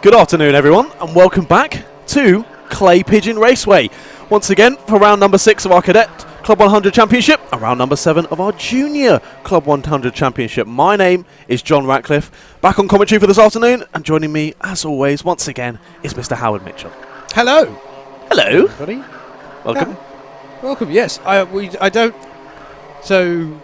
Good afternoon, everyone, and welcome back to Clay Pigeon Raceway. Once again, for round number 6 of our Cadet Club 100 Championship and round number 7 of our Junior Club 100 Championship. My name is John Ratcliffe, back on commentary for this afternoon, and joining me, as always, once again, is Mr. Howard Mitchell. Hello. Hello. Everybody. Welcome. Welcome, yes. I don't... So...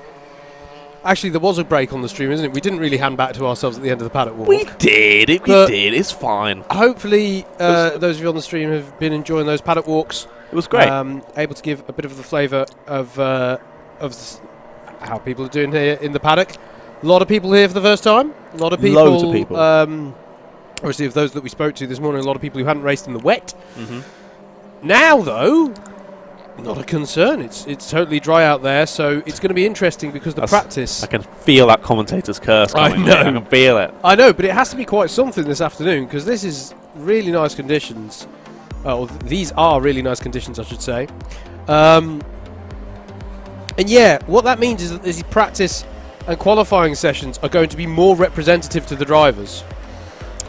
Actually, there was a break on the stream, isn't it? We didn't really hand back to ourselves at the end of the paddock walk. We did. We did. It's fine. Hopefully, those of you on the stream have been enjoying those paddock walks. It was great. Able to give a bit of the flavour of how people are doing here in the paddock. A lot of people here for the first time. A lot of people. Loads of people. Obviously, of those that we spoke to this morning, a lot of people who hadn't raced in the wet. Mm-hmm. Now, though... Not a concern. It's totally dry out there, so it's going to be interesting because the practice... I can feel that commentator's curse coming. I know. I can feel it. I know, but it has to be quite something this afternoon because this is really nice conditions. These are really nice conditions, I should say. And yeah, what that means is that these practice and qualifying sessions are going to be more representative to the drivers.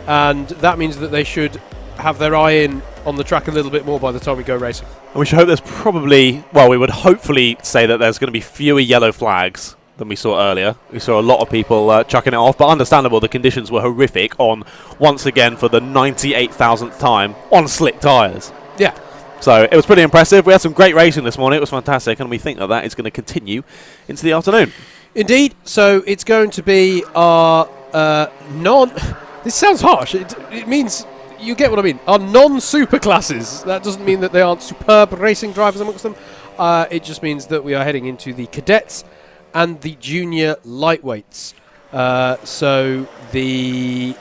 And that means that they should have their eye in on the track a little bit more by the time we go racing. And we should hope there's probably, well, we would hopefully say that there's going to be fewer yellow flags than we saw earlier. We saw a lot of people chucking it off, but understandable, the conditions were horrific on, once again, for the 98,000th time, on slick tyres. Yeah. So it was pretty impressive. We had some great racing this morning. It was fantastic, and we think that that is going to continue into the afternoon. Indeed. So it's going to be our This sounds harsh. It means... You get what I mean. Our non-super classes. That doesn't mean that they aren't superb racing drivers amongst them. It just means that we are heading into the cadets and the junior lightweights. So the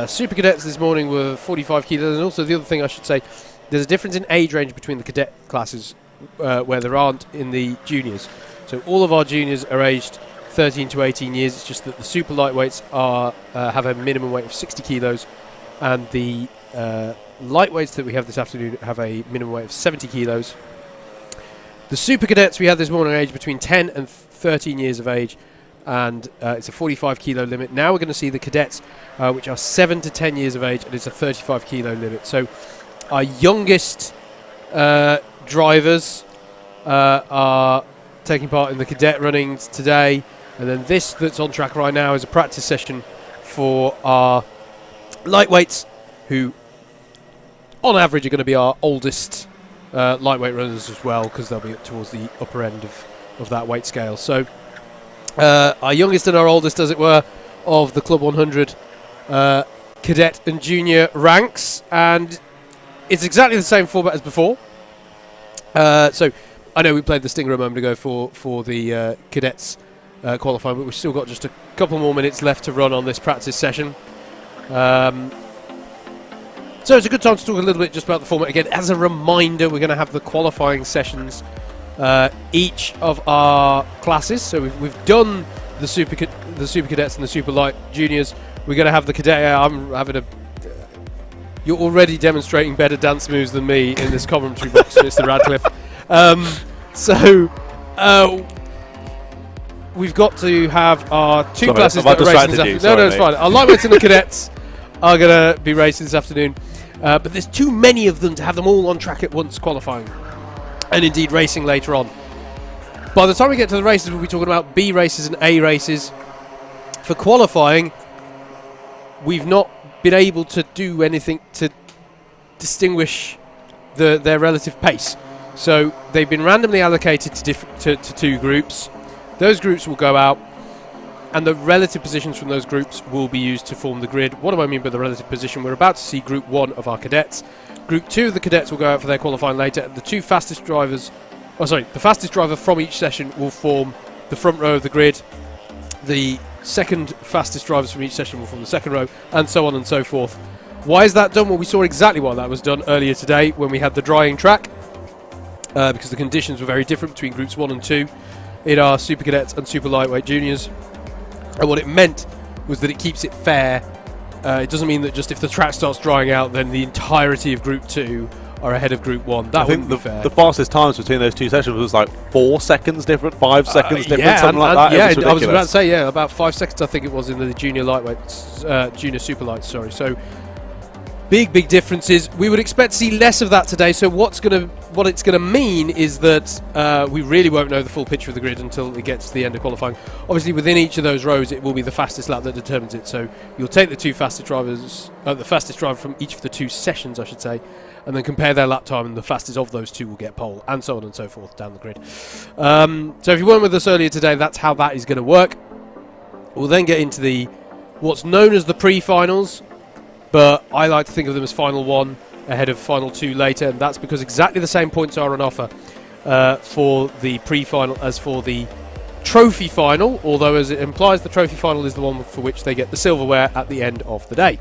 super cadets this morning were 45 kilos. And also the other thing I should say, there's a difference in age range between the cadet classes where there aren't in the juniors. So all of our juniors are aged 13 to 18 years. It's just that the super lightweights have a minimum weight of 60 kilos. And the lightweights that we have this afternoon have a minimum weight of 70 kilos. The super cadets we had this morning are aged between 10 and 13 years of age, and it's a 45 kilo limit. Now we're going to see the cadets, which are 7 to 10 years of age, and it's a 35 kilo limit. So our youngest drivers are taking part in the cadet runnings today, and then this that's on track right now is a practice session for our lightweights, who on average are going to be our oldest lightweight runners as well, because they'll be towards the upper end of that weight scale. So our youngest and our oldest, as it were, of the Club 100 cadet and junior ranks, and it's exactly the same format as before. So I know we played the Stinger a moment ago for the cadets qualifying, but we've still got just a couple more minutes left to run on this practice session. So it's a good time to talk a little bit just about the format again. As a reminder, we're going to have the qualifying sessions each of our classes. So we've done the super cadets and the super light juniors. We're going to have the cadet. I'm having a. You're already demonstrating better dance moves than me in this commentary box, Mr. Radcliffe. We've got to have our two classes that are racing this afternoon. No, it's fine. Our lightweights and the cadets are going to be racing this afternoon. But there's too many of them to have them all on track at once qualifying. And indeed racing later on. By the time we get to the races, we'll be talking about B races and A races. For qualifying, we've not been able to do anything to distinguish their relative pace. So they've been randomly allocated to two groups. Those groups will go out, and the relative positions from those groups will be used to form the grid. What do I mean by the relative position? We're about to see Group 1 of our cadets. Group 2 of the cadets will go out for their qualifying later. The fastest driver from each session will form the front row of the grid. The second fastest drivers from each session will form the second row, and so on and so forth. Why is that done? Well, we saw exactly why that was done earlier today when we had the drying track, because the conditions were very different between Groups 1 and 2 in our super cadets and super lightweight juniors. And what it meant was that it keeps it fair. It doesn't mean that just if the track starts drying out, then the entirety of Group 2 are ahead of Group 1. That wouldn't be fair. The fastest times between those two sessions was like 4 seconds different, 5 seconds different, something like that. Yeah, I was about to say, about 5 seconds I think it was in the junior lightweights, junior super lights, sorry. So Big differences. We would expect to see less of that today. So what it's gonna mean is that we really won't know the full picture of the grid until it gets to the end of qualifying. Obviously, within each of those rows, it will be the fastest lap that determines it. So you'll take the two fastest drivers, the fastest driver from each of the two sessions, I should say, and then compare their lap time, and the fastest of those two will get pole, and so on and so forth down the grid. So if you weren't with us earlier today, that's how that is going to work. We'll then get into what's known as the pre-finals, but I like to think of them as Final 1 ahead of Final 2 later, and that's because exactly the same points are on offer for the pre-final as for the trophy final, although as it implies the trophy final is the one for which they get the silverware at the end of the day.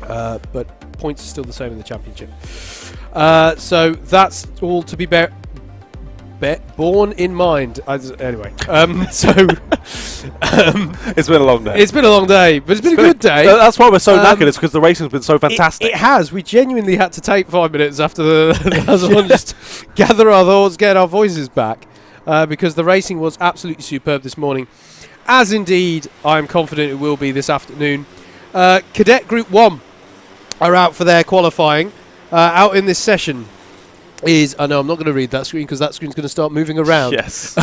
But points are still the same in the championship. So that's all to be borne in mind. Anyway, it's been a long day. It's been a long day, but it's been a good day. That's why we're so knackered. It's because the racing's been so fantastic. It has. We genuinely had to take 5 minutes after the last one, just gather our thoughts, get our voices back, because the racing was absolutely superb this morning, as indeed I'm confident it will be this afternoon. Cadet Group 1 are out for their qualifying. Out in this session is, I know I'm not going to read that screen because that screen's going to start moving around. Yes.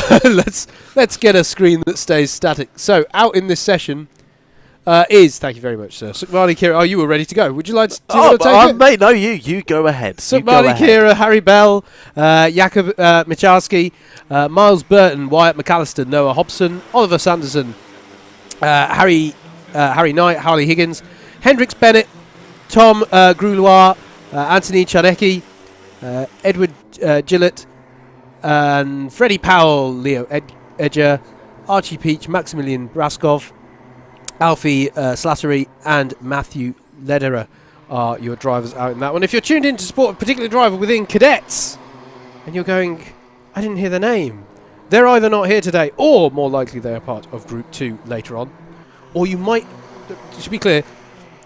let's get a screen that stays static. So out in this session is, thank you very much, sir, Sukmani Kira. Oh, you were ready to go. Would you like to take it? Mate, no, you go ahead. Sukmani Kira, Harry Bell, Jakub Michalski, Miles Burton, Wyatt McAllister, Noah Hobson, Oliver Sanderson, Harry Knight, Harley Higgins, Hendrix Bennett, Tom Gruloir, Anthony Chanecki, Edward Gillett, and Freddie Powell, Leo Edger, Archie Peach, Maximilian Braskov, Alfie Slattery, and Matthew Lederer are your drivers out in that one. If you're tuned in to support a particular driver within cadets, and you're going, I didn't hear the name, they're either not here today, or more likely they are part of Group 2 later on. Or you might, to be clear,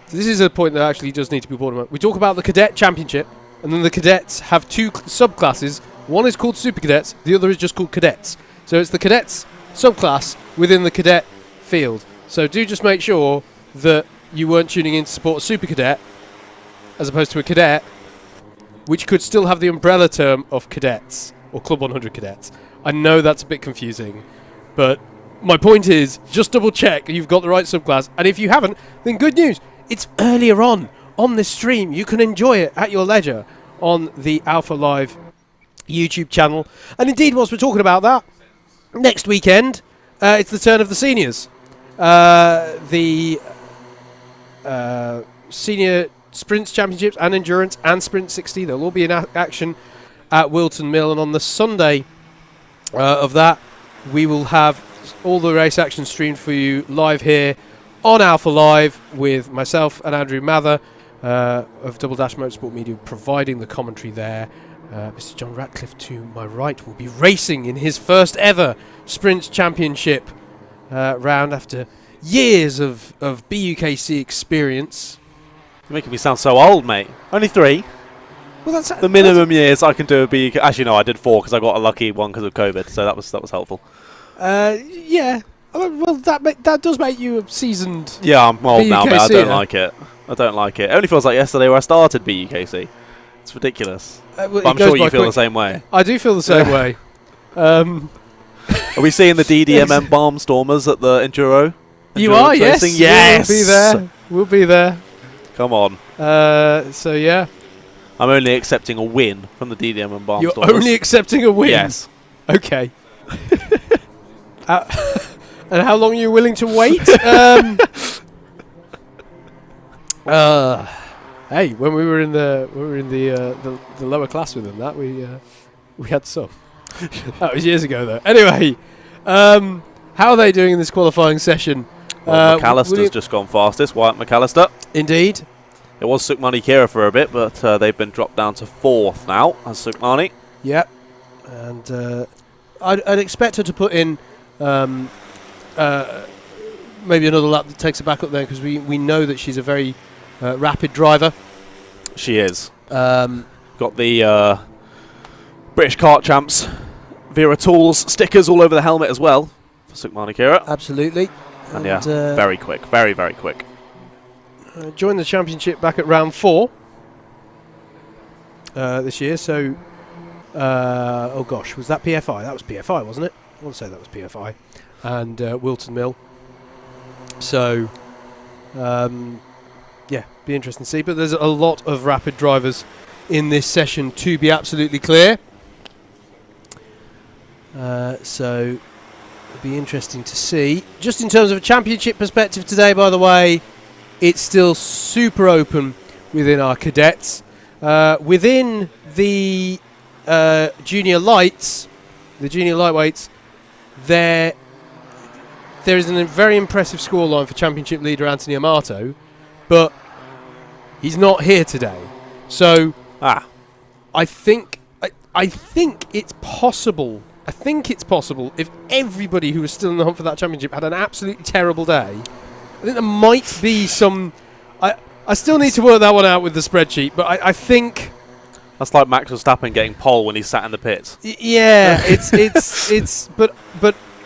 this is a point that actually does need to be brought up. We talk about the Cadet Championship, and then the cadets have two subclasses. One is called Super Cadets, the other is just called Cadets. So it's the Cadets subclass within the Cadet field. So do just make sure that you weren't tuning in to support a Super Cadet as opposed to a Cadet, which could still have the umbrella term of Cadets, or Club 100 Cadets. I know that's a bit confusing, but my point is, just double check you've got the right subclass, and if you haven't, then good news. It's earlier on this stream. You can enjoy it at your leisure on the Alpha Live YouTube channel. And indeed, whilst we're talking about that, next weekend, it's the turn of the seniors. The Senior Sprints Championships and Endurance and Sprint 60, they'll all be in action at Wilton Mill. And on the Sunday of that, we will have all the race action streamed for you live here on Alpha Live with myself and Andrew Mather of Double Dash Motorsport Media providing the commentary there. Mr. John Ratcliffe to my right will be racing in his first ever Sprint Championship round after years of BUKC experience. You're making me sound so old, mate. Only 3. Well, that's the minimum years I can do a BUK. Actually, no, I did 4 because I got a lucky one because of COVID, so that was helpful. Yeah. Well, that does make you a seasoned. Yeah, I'm old now, but I don't now. like it. I don't like it. It only feels like yesterday where I started BUKC. It's ridiculous. Well, I'm sure you feel the same way. I do feel the same way. Are we seeing the DDMM Barnstormers at the Enduro? You are, yes. Racing? Yes. We'll be there. We'll be there. Come on. So, yeah. I'm only accepting a win from the DDMM Barnstormers. You're only accepting a win? Yes. Okay. And how long are you willing to wait? Hey, when we were in the lower class with them, that we had some. That was years ago, though. Anyway, how are they doing in this qualifying session? Well, McAllister's just gone fastest. Wyatt McAllister. Indeed. It was Sukmani Kira for a bit, but they've been dropped down to 4th now as Sukmani. Yep. And I'd expect her to put in maybe another lap that takes her back up there, because we know that she's a very rapid driver. She is. Got the British Kart Champs Vera Tools stickers all over the helmet as well for Sukmani Kira. Absolutely. And yeah, very quick. Very, very quick. joined the championship back at round 4 this year. So, oh gosh, was that PFI? That was PFI, wasn't it? I want to say that was PFI. And Wilton Mill. So, yeah, be interesting to see. But there's a lot of rapid drivers in this session, to be absolutely clear. So it'll be interesting to see. Just in terms of a championship perspective today, by the way, it's still super open within our cadets. Within the junior lights, the junior lightweights, there is a very impressive scoreline for championship leader Anthony Amato, but he's not here today. So I think it's possible. I think it's possible if everybody who was still in the hunt for that championship had an absolutely terrible day. I think there might be some. I still need to work that one out with the spreadsheet, but I think that's like Max Verstappen getting pole when he sat in the pits. Yeah, it's but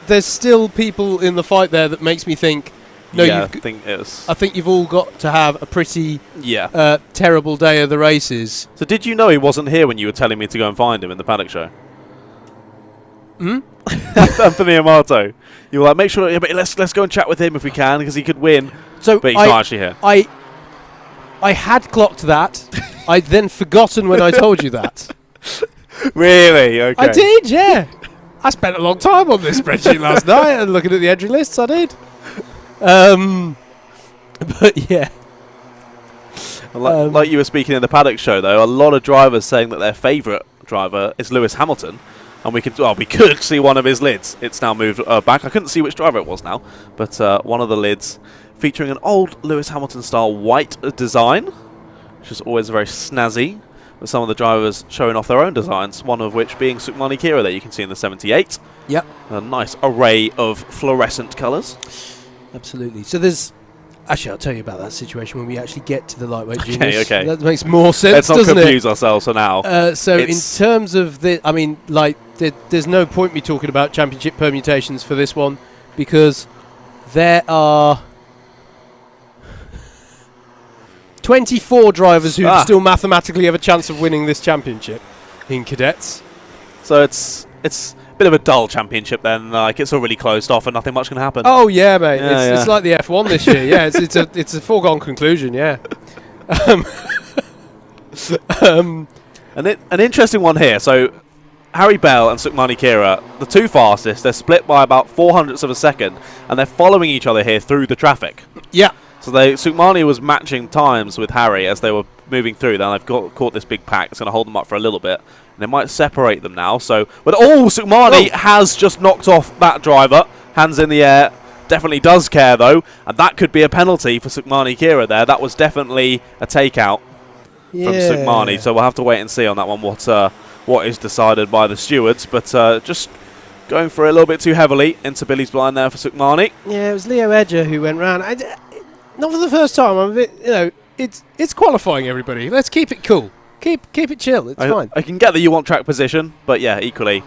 there's still people in the fight there that makes me think. No, yeah, I think you've all got to have a pretty terrible day of the races. So did you know he wasn't here when you were telling me to go and find him in the paddock show? Anthony Amato. You were like, make sure, but let's go and chat with him if we can, because he could win. So but he's not actually here. I had clocked that. I'd then forgotten when I told you that. Really? Okay. I did, yeah. I spent a long time on this spreadsheet last night and looking at the entry lists. I did. But yeah. Like you were speaking in the paddock show, though, a lot of drivers saying that their favourite driver is Lewis Hamilton. And we could see one of his lids. It's now moved back. I couldn't see which driver it was now, but one of the lids featuring an old Lewis Hamilton style white design, which is always very snazzy, with some of the drivers showing off their own designs, one of which being Sukmani Kira that you can see in the 78. Yep. A nice array of fluorescent colours. Absolutely. So there's... Actually, I'll tell you about that situation when we actually get to the lightweight juniors. Okay. That makes more sense, doesn't it? Let's not confuse ourselves for now. So in terms of the... I mean, like, there's no point me talking about championship permutations for this one, because there are 24 drivers who still mathematically have a chance of winning this championship in cadets. So it's a bit of a dull championship then. Like, it's already closed off and nothing much can happen. Oh yeah, mate. It's like the F1 this year. Yeah, it's a foregone conclusion. Yeah. An interesting one here. So Harry Bell and Sukmani Kira, the two fastest, they're split by about 0.04 of a second, and they're following each other here through the traffic. Yeah. So Sukmani was matching times with Harry as they were moving through. Then they've caught this big pack. It's going to hold them up for a little bit. And it might separate them now. So, but Sukmani has just knocked off that driver. Hands in the air. Definitely does care though, and that could be a penalty for Sukmani Kira there. That was definitely a takeout from Sukmani. So we'll have to wait and see on that one what is decided by the stewards. But just going for it a little bit too heavily into Billy's blind there for Sukmani. Yeah, it was Leo Edger who went round. Not for the first time. I'm a bit, it's qualifying. Everybody, let's keep it cool. Keep it chill. It's fine. I can get that you want track position, but yeah, equally,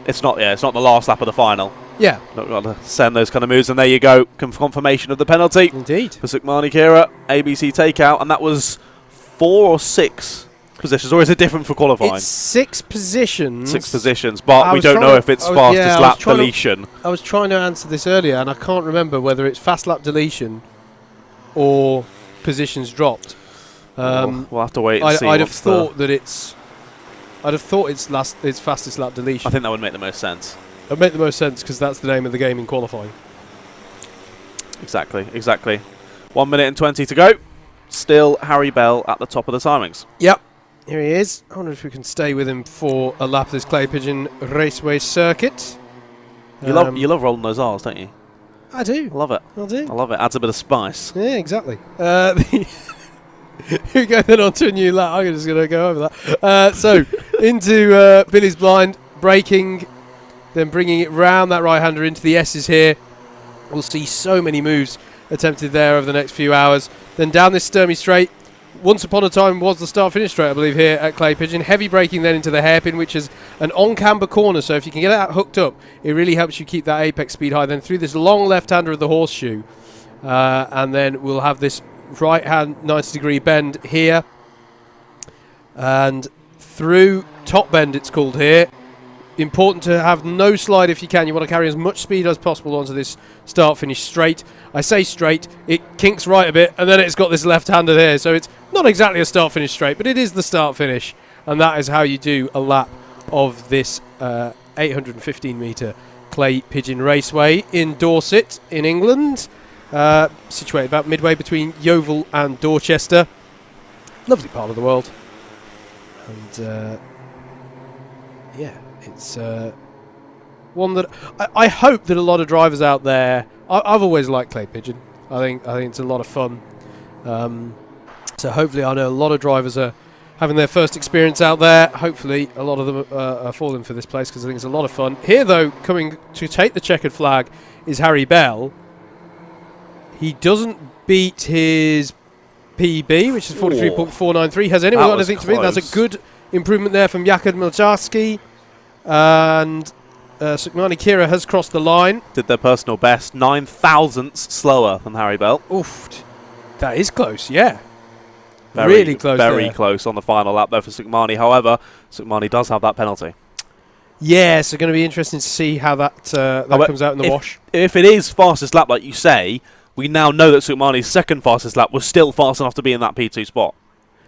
it's not the last lap of the final. Yeah. Not got to send those kind of moves, and there you go. Confirmation of the penalty. Indeed. For Sukmani Kira, ABC takeout, and that was 4 or 6 positions, or is it different for qualifying? It's 6 positions. 6 positions, but we don't know if it's fastest lap deletion. I was trying to answer this earlier, and I can't remember whether it's fast lap deletion or positions dropped. We'll have to wait and see. I'd have thought it's fastest lap deletion. I think that would make the most sense. It would make the most sense because that's the name of the game in qualifying. Exactly. 1 minute and 20 to go. Still Harry Bell at the top of the timings. Yep. Here he is. I wonder if we can stay with him for a lap of this Clay Pigeon Raceway circuit. You love rolling those R's, don't you? I do. I love it. I do. I love it. Adds a bit of spice. Yeah, exactly. Here we go then on to a new lap. I'm just going to go over that. So into Billy's blind, braking, then bringing it round that right-hander into the S's here. We'll see so many moves attempted there over the next few hours. Then down this Sturmey straight. Once upon a time was the start-finish straight, I believe, here at Clay Pigeon. Heavy braking then into the hairpin, which is an on-camber corner. So if you can get that hooked up, it really helps you keep that apex speed high. Then through this long left-hander of the horseshoe. And then we'll have this right-hand 90-degree bend here. And through top bend, it's called here. Important to have no slide if you can. You want to carry as much speed as possible onto this start-finish straight. I say straight, it kinks right a bit, and then it's got this left-hander there. So it's not exactly a start-finish straight, but it is the start-finish. And that is how you do a lap of this 815-metre Clay Pigeon Raceway in Dorset, in England. Situated about midway between Yeovil and Dorchester. Lovely part of the world. And yeah, it's one that I hope that a lot of drivers out there. I've always liked Clay Pigeon. I think it's a lot of fun. So hopefully, I know a lot of drivers are having their first experience out there. Hopefully, a lot of them are falling for this place because I think it's a lot of fun. Here, though, coming to take the checkered flag is Harry Bell. He doesn't beat his PB, which is 43.493. Has anyone got anything to beat? That's a good improvement there from Jakub Milczarski. And Sukmani Kira has crossed the line. Did their personal best, 9 thousandths slower than Harry Bell. Oof. That is close, yeah. Very, really close very close on the final lap there for Sukmani. However, Sukmani does have that penalty. Yeah, so going to be interesting to see how that comes out in the wash. If it is fastest lap, like you say, we now know that Sukmani's second fastest lap was still fast enough to be in that P2 spot.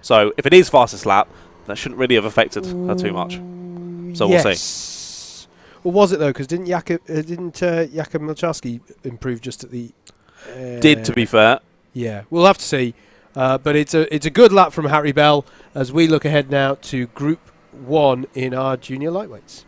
So if it is fastest lap, that shouldn't really have affected her too much. So we'll see. Well, was it though? Because didn't Jakub Milczarski improve just at the? Did, to be fair. Yeah, we'll have to see. But it's a good lap from Harry Bell as we look ahead now to Group 1 in our junior lightweights.